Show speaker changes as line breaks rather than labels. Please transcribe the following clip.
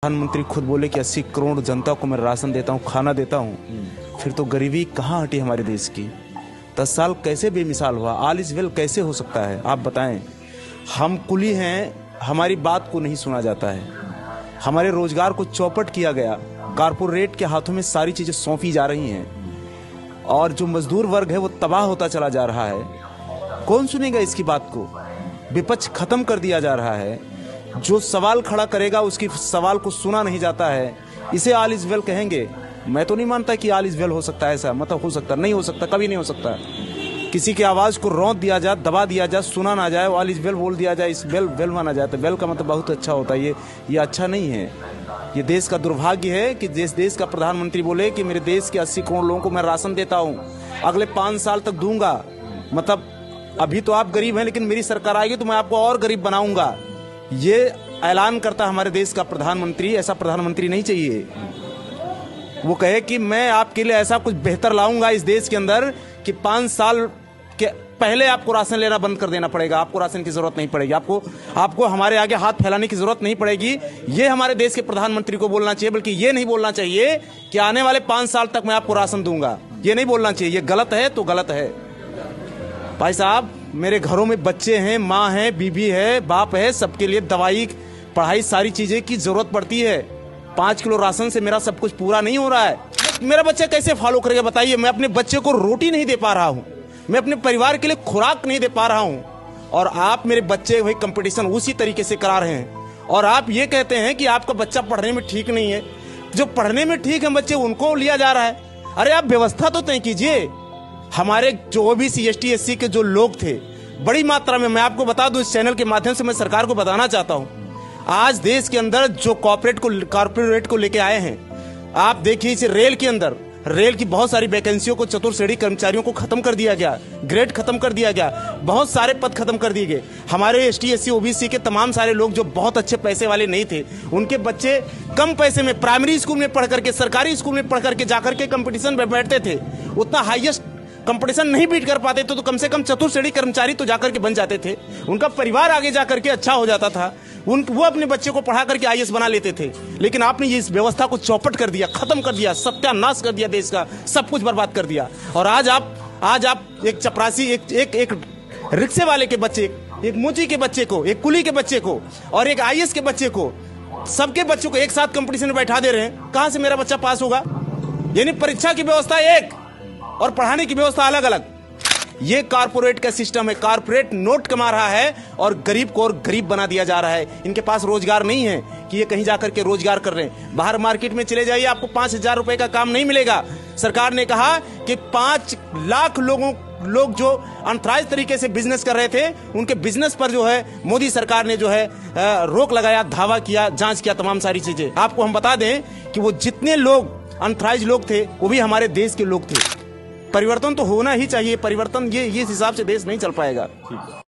प्रधानमंत्री खुद बोले कि 80 करोड़ जनता को मैं राशन देता हूँ, खाना देता हूँ, फिर तो गरीबी कहाँ हटी हमारे देश की। 10 साल कैसे बेमिसाल हुआ, ऑल इज वेल कैसे हो सकता है, आप बताएं। हम कुली हैं, हमारी बात को नहीं सुना जाता है। हमारे रोजगार को चौपट किया गया, कारपोरेट के हाथों में सारी चीजें सौंपी जा रही हैं और जो मजदूर वर्ग है वो तबाह होता चला जा रहा है। कौन सुनेगा इसकी बात को? विपक्ष खत्म कर दिया जा रहा है। जो सवाल खड़ा करेगा उसकी सवाल को सुना नहीं जाता है। इसे ऑल इज वेल कहेंगे? मैं तो नहीं मानता कि ऑल इज वेल हो सकता है। ऐसा मतलब हो सकता नहीं, हो सकता, कभी नहीं हो सकता। किसी की आवाज को रौंद दिया जाए, दबा दिया जाए, सुना ना जाए, ऑल इज वेल बोल दिया जाए, इस वेल माना जाए तो वेल का मतलब बहुत अच्छा होता है। ये अच्छा नहीं है। ये देश का दुर्भाग्य है कि जिस देश का प्रधानमंत्री बोले कि मेरे देश के 80 करोड़ लोगों को मैं राशन देता हूँ, अगले 5 साल तक दूंगा। मतलब अभी तो आप गरीब हैं, लेकिन मेरी सरकार आएगी तो मैं आपको और गरीब बनाऊंगा। ये ऐलान करता हमारे देश का प्रधानमंत्री। ऐसा प्रधानमंत्री नहीं चाहिए। वो कहे कि मैं आपके लिए ऐसा कुछ बेहतर लाऊंगा इस देश के अंदर कि 5 साल के पहले आपको राशन लेना बंद कर देना पड़ेगा। आपको राशन की जरूरत नहीं पड़ेगी, आपको हमारे आगे हाथ फैलाने की जरूरत नहीं पड़ेगी। ये हमारे देश के प्रधानमंत्री को बोलना चाहिए। बल्कि ये नहीं बोलना चाहिए कि आने वाले 5 साल तक मैं आपको राशन दूंगा। ये नहीं बोलना चाहिए। ये गलत है तो गलत है। भाई साहब, मेरे घरों में बच्चे हैं, माँ है, बीबी है, बाप है, सबके लिए दवाई, पढ़ाई, सारी चीजें की जरूरत पड़ती है। 5 किलो राशन से मेरा सब कुछ पूरा नहीं हो रहा है। मेरा बच्चा कैसे फॉलो करेगा बताइए? मैं अपने बच्चे को रोटी नहीं दे पा रहा हूँ, मैं अपने परिवार के लिए खुराक नहीं दे पा रहा हूँ, और आप मेरे बच्चे वही कंपटीशन उसी तरीके से करा रहे हैं। और आप ये कहते हैं कि आपका बच्चा पढ़ने में ठीक नहीं है। जो पढ़ने में ठीक है बच्चे, उनको लिया जा रहा है। अरे आप व्यवस्था तो तय कीजिए। हमारे जो ओबीसी, एसटी, एससी के जो लोग थे बड़ी मात्रा में, मैं आपको बता दूं, इस चैनल के माध्यम से मैं सरकार को बताना चाहता हूं, आज देश के अंदर जो कॉर्पोरेट को लेके आए हैं, आप देखिए इस रेल के अंदर, रेल की बहुत सारी वैकेंसियों को, चतुर्थ श्रेणी कर्मचारियों को खत्म कर दिया गया, ग्रेड खत्म कर दिया गया, बहुत सारे पद खत्म कर दिए गए। हमारे एसटी, एससी, ओबीसी के तमाम सारे लोग जो बहुत अच्छे पैसे वाले नहीं थे, उनके बच्चे कम पैसे में प्राइमरी स्कूल में पढ़ करके, सरकारी स्कूल में पढ़ करके जाकर के कंपटीशन में बैठते थे। उतना हाईएस्ट कंपटीशन नहीं बीट कर पाते तो कम से कम चतुर्थ श्रेणी कर्मचारी तो जाकर के बन जाते थे। उनका परिवार आगे जाकर के अच्छा हो जाता था। वो अपने बच्चे को पढ़ा करके आईएएस बना लेते थे। लेकिन आपने ये इस व्यवस्था को चौपट कर दिया, खत्म कर दिया, सत्यानाश कर दिया, देश का सब कुछ बर्बाद कर दिया। और आज आप एक चपरासी, एक रिक्शे वाले के बच्चे, एक मुची के बच्चे को, एक कुली के बच्चे को और एक आईएएस के बच्चे को, सबके बच्चों को एक साथ कंपटीशन में बैठा दे रहे हैं। कहां से मेरा बच्चा पास होगा? यानी परीक्षा की व्यवस्था एक और पढ़ाने की व्यवस्था अलग अलग। ये कारपोरेट का सिस्टम है। कारपोरेट नोट कमा रहा है और गरीब को और गरीब बना दिया जा रहा है। इनके पास रोजगार नहीं है कि ये कहीं जाकर के रोजगार कर रहे हैं। बाहर मार्केट में चले जाइए, आपको 5,000 रुपए का काम नहीं मिलेगा। सरकार ने कहा कि 5 लाख लोग जो अनथराइज तरीके से बिजनेस कर रहे थे, उनके बिजनेस पर जो है मोदी सरकार ने जो है रोक लगाया, धावा किया, जांच किया, तमाम सारी चीजें। आपको हम बता दें कि वो जितने लोग अनथराइज लोग थे वो भी हमारे देश के लोग थे। परिवर्तन तो होना ही चाहिए। परिवर्तन ये इस हिसाब से देश नहीं चल पाएगा।